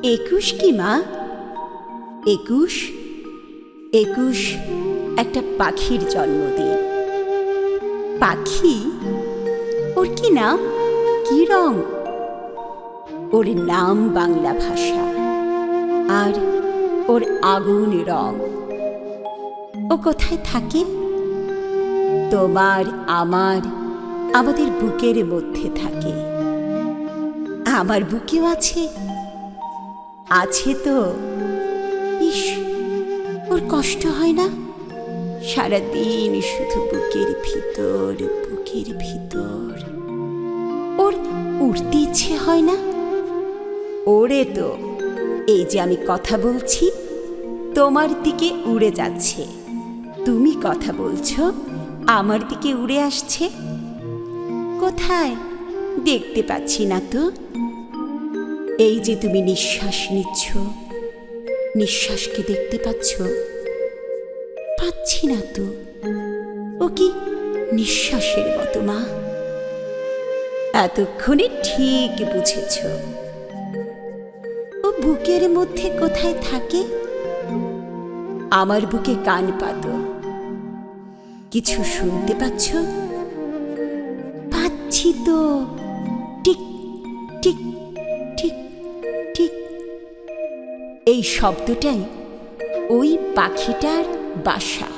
একুশ কি মা? একুশ একুশ একটা পাখির জন্মদিন। পাখি? ওর কি নাম, কি রং? ওর নাম বাংলা ভাষা, আর ওর আগুন রং। ও কোথায় থাকে? তোমার, আমার, আমাদের বুকের মধ্যে থাকে। আমার বুকেও আছে, আছে তো। ইস, ওর কষ্ট হয় না? সারাদিন শুধু বুকের ভিতর, বুকের ভিতর। ওর উড়তে ইচ্ছে হয় না? ওরে তো, এই যে আমি কথা বলছি, তোমার দিকে উড়ে যাচ্ছে। তুমি কথা বলছো, আমার দিকে উড়ে আসছে। কোথায়? দেখতে পাচ্ছি না তো। এই যে তুমি নিঃশ্বাস নিচ্ছ, নিঃশ্বাসকে দেখতে পাচ্ছ? পাচ্ছি না তো। ও কি নিঃশ্বাসের মতো মা? এতক্ষণে ঠিক বুঝেছ। ও বুকের মধ্যে কোথায় থাকে? আমার বুকে কান পাতো, কিছু শুনতে পাচ্ছ? পাচ্ছি তো। টিক টিক ঠিক ঠিক। এই শব্দটাই ওই পাখিটার বাসা।